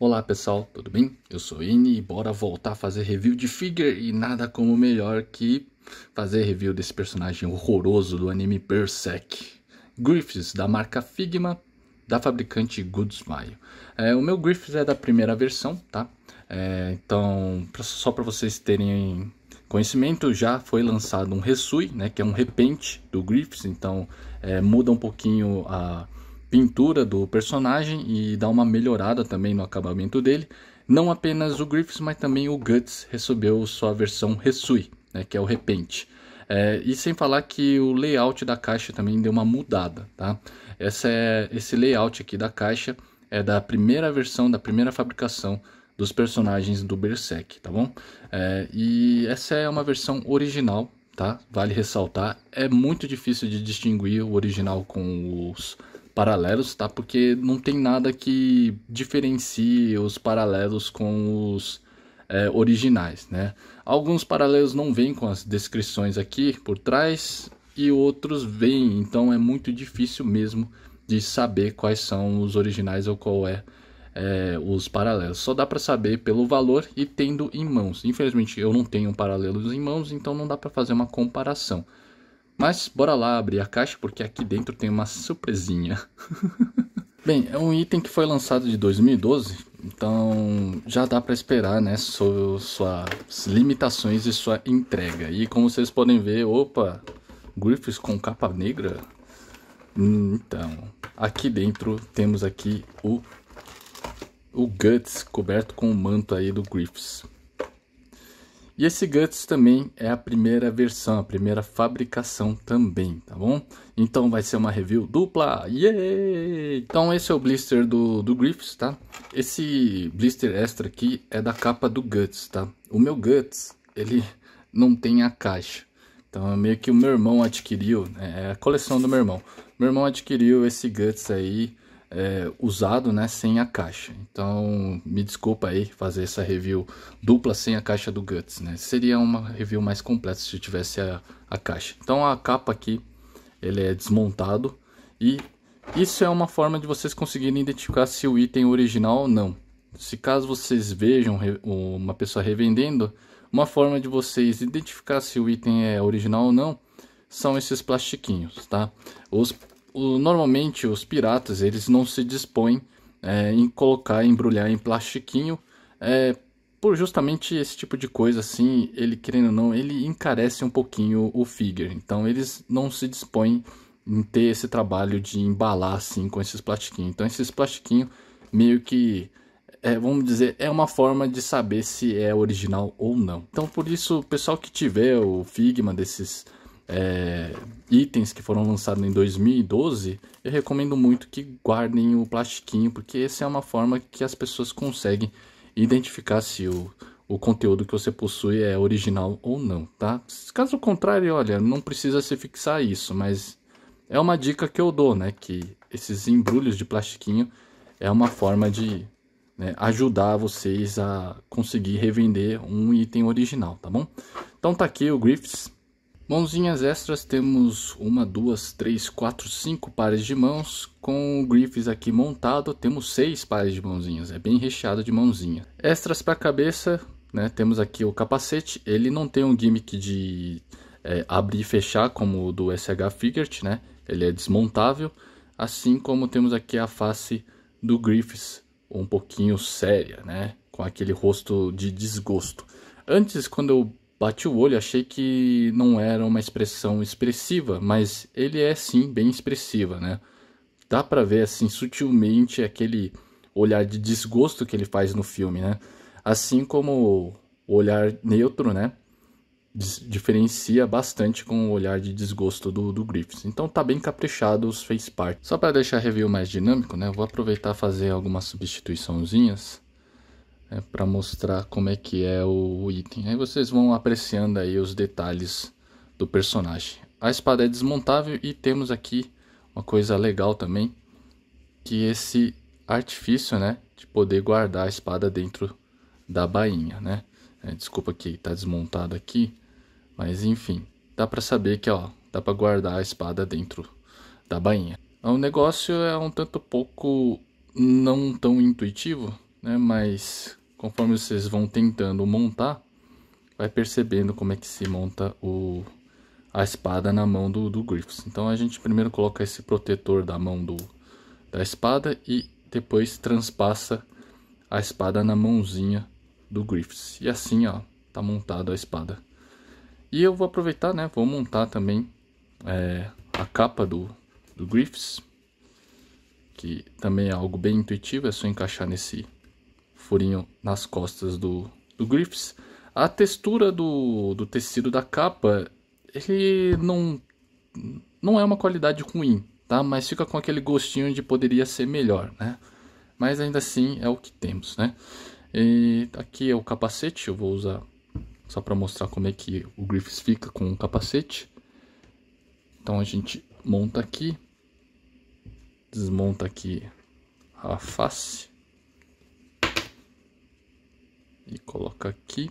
Olá pessoal, tudo bem? Eu sou o Ini e bora voltar a fazer review de Figure e nada como melhor que fazer review desse personagem horroroso do anime Berserk. Griffiths da marca Figma, da fabricante Good Smile. O meu Griffiths é da primeira versão, tá? Então, só para vocês terem conhecimento, já foi lançado um Resui, né, que é um repaint do Griffiths, então muda um pouquinho a pintura do personagem e dá uma melhorada também no acabamento dele. Não apenas o Griffiths, mas também o Guts recebeu sua versão Resui, né, que é o repaint. E sem falar que o layout da caixa também deu uma mudada, tá? Esse layout aqui da caixa é da primeira versão, da primeira fabricação dos personagens do Berserk, tá bom? E essa é uma versão original, tá? Vale ressaltar, é muito difícil de distinguir o original com os paralelos, tá? Porque não tem nada que diferencie os paralelos com os originais, né? Alguns paralelos não vêm com as descrições aqui por trás e outros vêm, então é muito difícil mesmo de saber quais são os originais ou qual os paralelos. Só dá para saber pelo valor e tendo em mãos. Infelizmente eu não tenho paralelos em mãos, então não dá para fazer uma comparação. Mas bora lá abrir a caixa porque aqui dentro tem uma surpresinha. Bem, é um item que foi lançado de 2012, então já dá para esperar, né, suas limitações e sua entrega. E como vocês podem ver, opa, Griffiths com capa negra. Então, aqui dentro temos aqui o Guts coberto com o manto aí do Griffiths. E esse Guts também é a primeira versão, a primeira fabricação também, tá bom? Então vai ser uma review dupla, yeah! Então esse é o blister do Griffiths, tá? Esse blister extra aqui é da capa do Guts, tá? O meu Guts, ele não tem a caixa. Então meio que o meu irmão adquiriu, é a coleção do meu irmão. Meu irmão adquiriu esse Guts aí, usado, né, sem a caixa. Então me desculpa aí fazer essa review dupla sem a caixa do Guts, né? Seria uma review mais completa se eu tivesse a caixa. Então a capa aqui, ele é desmontado e isso é uma forma de vocês conseguirem identificar se o item é original ou não. Se caso vocês vejam uma pessoa revendendo, uma forma de vocês identificar se o item é original ou não são esses plastiquinhos, tá? Normalmente os piratas, eles não se dispõem em colocar, embrulhar em plastiquinho, por justamente esse tipo de coisa assim, ele querendo ou não, ele encarece um pouquinho o figure. Então eles não se dispõem em ter esse trabalho de embalar assim com esses plastiquinhos. Então esses plastiquinhos meio que, vamos dizer, é uma forma de saber se é original ou não. Então por isso, o pessoal que tiver o Figma desses itens que foram lançados em 2012, eu recomendo muito que guardem o plastiquinho, porque essa é uma forma que as pessoas conseguem identificar se o conteúdo que você possui é original ou não, tá? Caso contrário, olha, não precisa se fixar isso, mas é uma dica que eu dou, né? Que esses embrulhos de plastiquinho é uma forma de, né, ajudar vocês a conseguir revender um item original, tá bom? Então tá aqui o Griffiths. Mãozinhas extras, temos 1, 2, 3, 4, 5 pares de mãos. Com o Griffiths aqui montado, temos 6 pares de mãozinhas, é bem recheado de mãozinha. Extras para a cabeça, né, temos aqui o capacete, ele não tem um gimmick de abrir e fechar como o do SH Figure, né, ele é desmontável. Assim como temos aqui a face do Griffiths, um pouquinho séria, né, com aquele rosto de desgosto. Antes, quando eu bati o olho, achei que não era uma expressão expressiva, mas ele é sim bem expressiva, né? Dá pra ver assim sutilmente aquele olhar de desgosto que ele faz no filme, né? Assim como o olhar neutro, né? Diferencia bastante com o olhar de desgosto do Griffiths. Então tá bem caprichado os face part. Só para deixar a review mais dinâmico, né? Eu vou aproveitar e fazer algumas substituiçãozinhas para mostrar como é que é o item. Aí vocês vão apreciando aí os detalhes do personagem. A espada é desmontável e temos aqui uma coisa legal também, que esse artifício, né, de poder guardar a espada dentro da bainha, né? Desculpa que está desmontado aqui, mas enfim, dá para saber que, ó, dá para guardar a espada dentro da bainha. O negócio é um tanto pouco não tão intuitivo, né? Mas conforme vocês vão tentando montar, vai percebendo como é que se monta a espada na mão do Griffiths. Então a gente primeiro coloca esse protetor da mão da espada e depois transpassa a espada na mãozinha do Griffiths. E assim, ó, tá montada a espada. E eu vou aproveitar, né, vou montar também a capa do Griffiths, que também é algo bem intuitivo, é só encaixar nesse furinho nas costas do Griffiths. A textura do tecido da capa, ele não é uma qualidade ruim, tá? Mas fica com aquele gostinho de poderia ser melhor, né? Mas ainda assim é o que temos, né? E aqui é o capacete, eu vou usar só para mostrar como é que o Griffiths fica com o capacete. Então a gente monta aqui, desmonta aqui a face e coloca aqui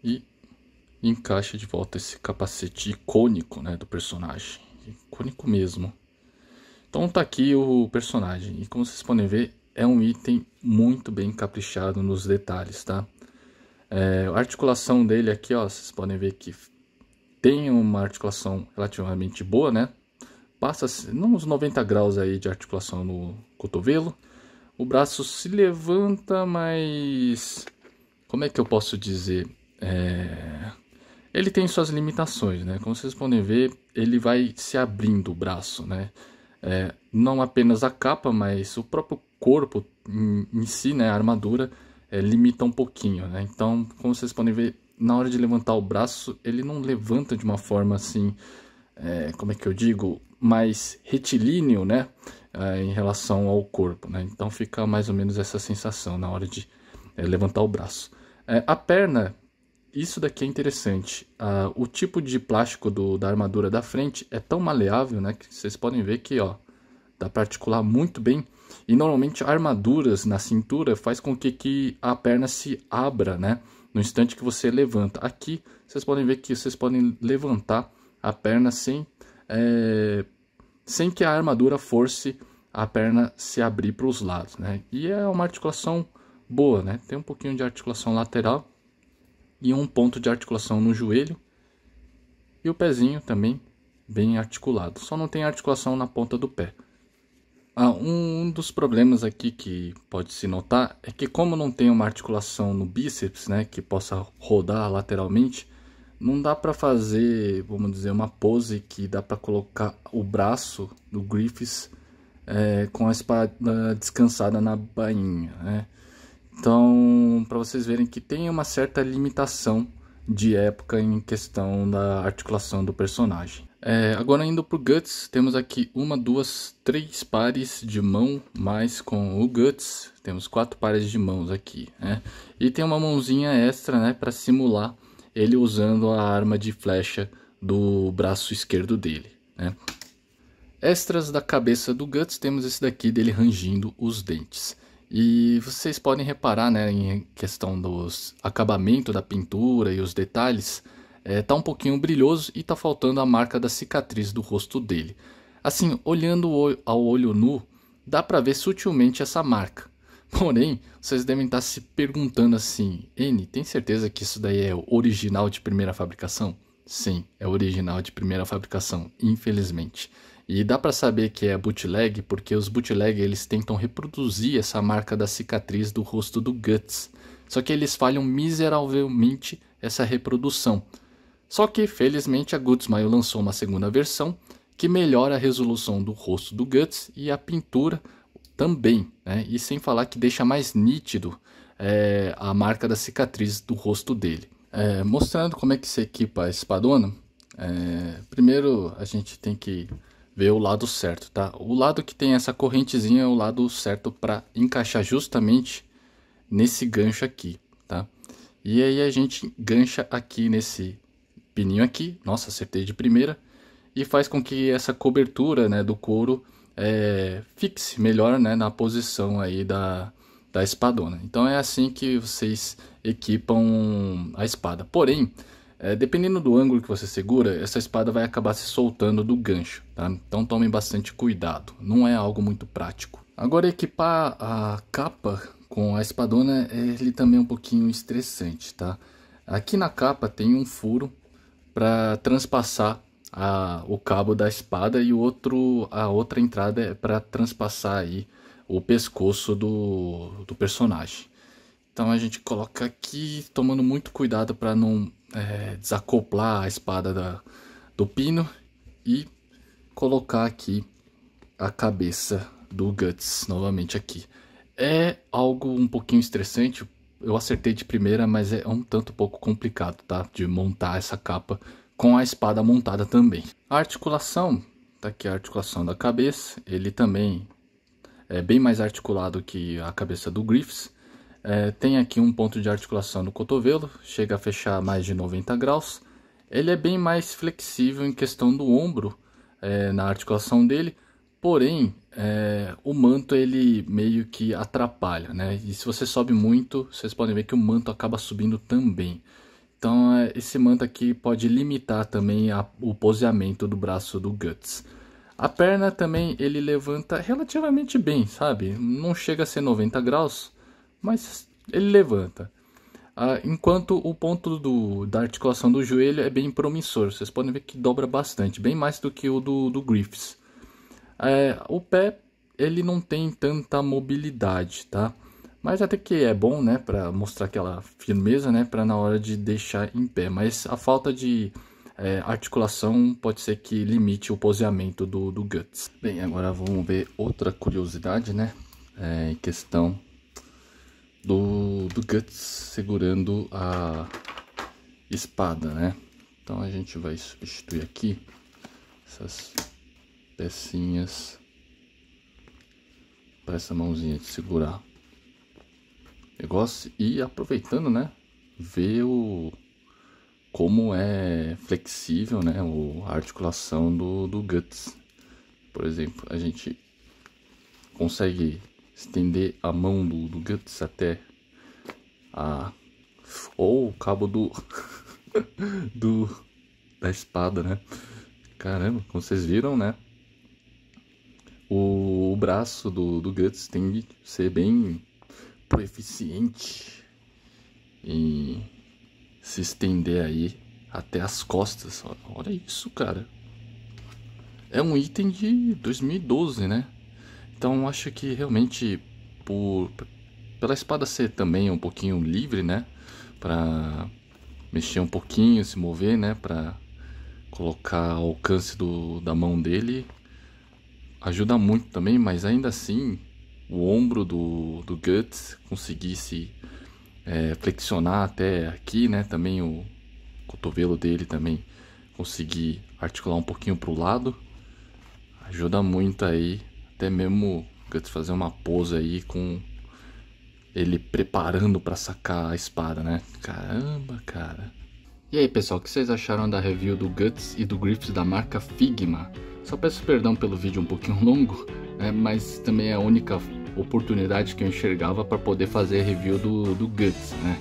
e encaixa de volta esse capacete icônico, né, do personagem, icônico mesmo. Então tá aqui o personagem, e como vocês podem ver, é um item muito bem caprichado nos detalhes, tá? A articulação dele aqui, ó, vocês podem ver que tem uma articulação relativamente boa, né? Passa uns 90 graus aí de articulação no cotovelo. O braço se levanta, mas como é que eu posso dizer? Ele tem suas limitações, né? Como vocês podem ver, ele vai se abrindo o braço, né? Não apenas a capa, mas o próprio corpo em si, né? A armadura limita um pouquinho, né? Então, como vocês podem ver, na hora de levantar o braço, ele não levanta de uma forma assim, como é que eu digo? Mais retilíneo, né? Em relação ao corpo, né? Então fica mais ou menos essa sensação na hora de levantar o braço. A perna, isso daqui é interessante. O tipo de plástico da armadura da frente é tão maleável, né? Que vocês podem ver que, ó, dá para articular muito bem. E normalmente armaduras na cintura faz com que a perna se abra, né? No instante que você levanta. Aqui vocês podem ver que vocês podem levantar a perna sem que a armadura force a perna se abrir para os lados, né? E é uma articulação boa, né? Tem um pouquinho de articulação lateral e um ponto de articulação no joelho. E o pezinho também bem articulado. Só não tem articulação na ponta do pé. Um dos problemas aqui que pode se notar é que como não tem uma articulação no bíceps, né, que possa rodar lateralmente, não dá para fazer, vamos dizer, uma pose que dá para colocar o braço do Griffiths com a espada descansada na bainha, né? Então, para vocês verem que tem uma certa limitação de época em questão da articulação do personagem. Agora indo para o Guts, temos aqui 1, 2, 3 pares de mão, mais com o Guts, temos 4 pares de mãos aqui, né? E tem uma mãozinha extra, né, para simular ele usando a arma de flecha do braço esquerdo dele, né? Extras da cabeça do Guts, temos esse daqui dele rangindo os dentes. E vocês podem reparar, né, em questão dos acabamento da pintura e os detalhes, tá um pouquinho brilhoso e tá faltando a marca da cicatriz do rosto dele. Assim, olhando ao olho nu, dá para ver sutilmente essa marca. Porém, vocês devem estar se perguntando assim: N, tem certeza que isso daí é original de primeira fabricação? Sim, é original de primeira fabricação, infelizmente. E dá para saber que é bootleg porque os bootleg eles tentam reproduzir essa marca da cicatriz do rosto do Guts. Só que eles falham miseravelmente essa reprodução. Só que felizmente a Gutsmile lançou uma segunda versão que melhora a resolução do rosto do Guts e a pintura também, né? E sem falar que deixa mais nítido a marca da cicatriz do rosto dele. Mostrando como é que se equipa a espadona, primeiro a gente tem que ver o lado certo, tá? O lado que tem essa correntezinha é o lado certo para encaixar justamente nesse gancho aqui, tá? E aí a gente gancha aqui nesse pininho aqui, nossa, acertei de primeira, e faz com que essa cobertura, né, do couro fixe melhor, né, na posição aí da espadona. Então é assim que vocês equipam a espada. Porém, Dependendo do ângulo que você segura, essa espada vai acabar se soltando do gancho, tá? Então tomem bastante cuidado, não é algo muito prático. Agora, equipar a capa com a espadona, ele também é um pouquinho estressante, tá? Aqui na capa tem um furo para transpassar o cabo da espada e a outra entrada é para transpassar aí o pescoço do personagem. Então a gente coloca aqui, tomando muito cuidado para não desacoplar a espada do pino, e colocar aqui a cabeça do Guts novamente aqui. É algo um pouquinho estressante, eu acertei de primeira, mas é um tanto pouco complicado, tá? De montar essa capa com a espada montada também. A articulação, tá aqui a articulação da cabeça, ele também é bem mais articulado que a cabeça do Griffiths. Tem aqui um ponto de articulação no cotovelo, chega a fechar mais de 90 graus. Ele é bem mais flexível em questão do ombro, na articulação dele, porém o manto ele meio que atrapalha, né? E se você sobe muito, vocês podem ver que o manto acaba subindo também. Então esse manto aqui pode limitar também o poseamento do braço do Guts. A perna também ele levanta relativamente bem, sabe? Não chega a ser 90 graus, mas ele levanta. Enquanto o ponto da articulação do joelho é bem promissor. Vocês podem ver que dobra bastante, bem mais do que o do Griffiths. O pé ele não tem tanta mobilidade, tá? Mas até que é bom, né, para mostrar aquela firmeza, né, para na hora de deixar em pé. Mas a falta de articulação pode ser que limite o poseamento do Guts. Bem, agora vamos ver outra curiosidade, né, em questão do Guts segurando a espada, né? Então a gente vai substituir aqui essas pecinhas para essa mãozinha de segurar negócio, e aproveitando, né, ver como é flexível, né, a articulação do Guts. Por exemplo, a gente consegue estender a mão do Guts até o cabo da espada, né? Caramba, como vocês viram, né? O braço do Guts tem que ser bem proeficiente em se estender aí até as costas. Olha isso, cara. É um item de 2012, né? Então acho que realmente pela espada ser também um pouquinho livre, né? Para mexer um pouquinho, se mover, né? Para colocar ao alcance da mão dele, ajuda muito também, mas ainda assim o ombro do Guts conseguisse flexionar até aqui, né? Também o cotovelo dele também conseguir articular um pouquinho para o lado, ajuda muito aí, até mesmo o Guts fazer uma pose aí com ele preparando para sacar a espada, né? Caramba, cara. E aí, pessoal, o que vocês acharam da review do Guts e do Griffiths da marca Figma? Só peço perdão pelo vídeo um pouquinho longo, né? Mas também é a única oportunidade que eu enxergava para poder fazer a review do Guts, né?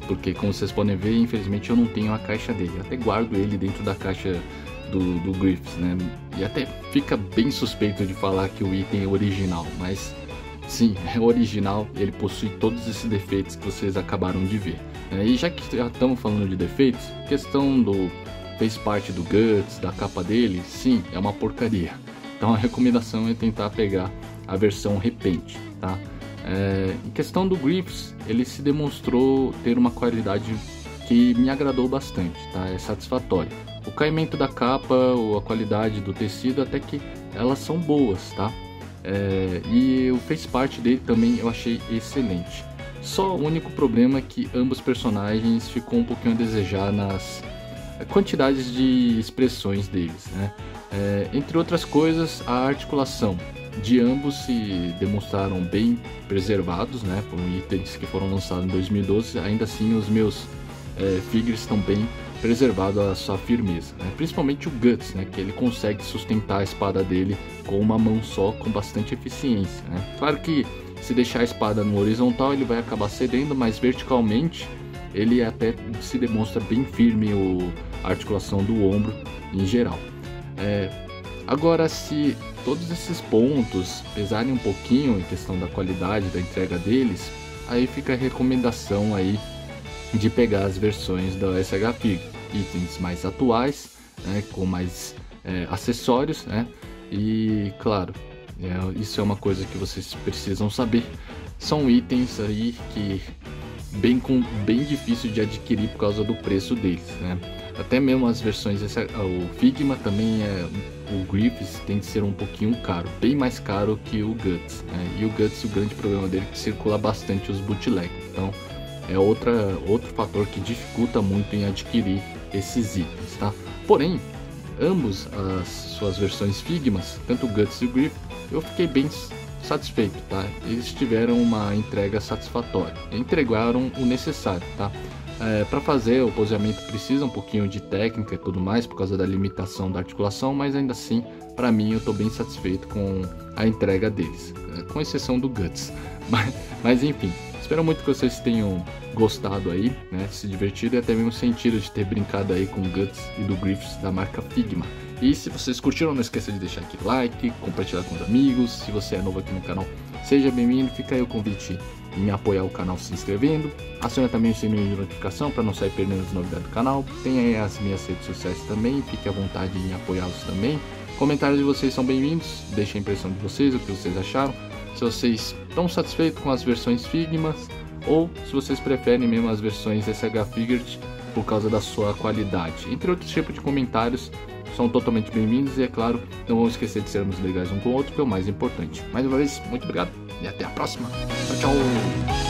Porque, como vocês podem ver, infelizmente eu não tenho a caixa dele. Eu até guardo ele dentro da caixa do Griffiths, né? E até fica bem suspeito de falar que o item é original, mas sim, é original. Ele possui todos esses defeitos que vocês acabaram de ver. E já que já estamos falando de defeitos, questão fez parte do Guts, da capa dele, sim, é uma porcaria. Então a recomendação é tentar pegar a versão Repente, tá? Em questão do Griffiths, ele se demonstrou ter uma qualidade que me agradou bastante, tá? É satisfatório. O caimento da capa, ou a qualidade do tecido, até que elas são boas, tá? E o face part dele também eu achei excelente. Só o único problema é que ambos personagens ficou um pouquinho a desejar nas quantidades de expressões deles, né? Entre outras coisas, a articulação de ambos se demonstraram bem preservados, né? Por itens que foram lançados em 2012, ainda assim os meus figures estão bem preservados a sua firmeza, né? Principalmente o Guts, né? Que ele consegue sustentar a espada dele com uma mão só, com bastante eficiência, né? Claro que se deixar a espada no horizontal ele vai acabar cedendo, mas verticalmente ele até se demonstra bem firme a articulação do ombro em geral. Agora, se todos esses pontos pesarem um pouquinho em questão da qualidade da entrega deles, aí fica a recomendação aí de pegar as versões da SH Figure, itens mais atuais, né, com mais acessórios, né, e claro, isso é uma coisa que vocês precisam saber, são itens aí que bem difícil de adquirir por causa do preço deles, né? Até mesmo as versões, o Figma também o Griffiths tem de ser um pouquinho caro, bem mais caro que o Guts, né? E o Guts, o grande problema dele é que circula bastante os bootleg, então é outro fator que dificulta muito em adquirir esses itens, tá? Porém, ambos as suas versões Figmas, tanto o Guts e o Griffith, eu fiquei bem satisfeito, tá? Eles tiveram uma entrega satisfatória, entregaram o necessário, tá? Para fazer o poseamento precisa um pouquinho de técnica e tudo mais por causa da limitação da articulação, mas ainda assim, para mim, eu estou bem satisfeito com a entrega deles, com exceção do Guts. Mas enfim, espero muito que vocês tenham gostado aí, né? Se divertido e até mesmo sentido de ter brincado aí com o Guts e do Griffiths da marca Figma. E se vocês curtiram, não esqueça de deixar aquele like, compartilhar com os amigos. Se você é novo aqui no canal, seja bem-vindo. Fica aí o convite em apoiar o canal se inscrevendo. Acione também o sininho de notificação para não sair perdendo as novidades do canal. Tem aí as minhas redes sociais também, fique à vontade em apoiá-los também. Comentários de vocês são bem-vindos, deixem a impressão de vocês, o que vocês acharam. Se vocês estão satisfeitos com as versões Figmas ou se vocês preferem mesmo as versões SH Figure por causa da sua qualidade. Entre outros tipos de comentários, são totalmente bem-vindos e, é claro, não vamos esquecer de sermos legais um com o outro, que é o mais importante. Mais uma vez, muito obrigado e até a próxima. Tchau, tchau!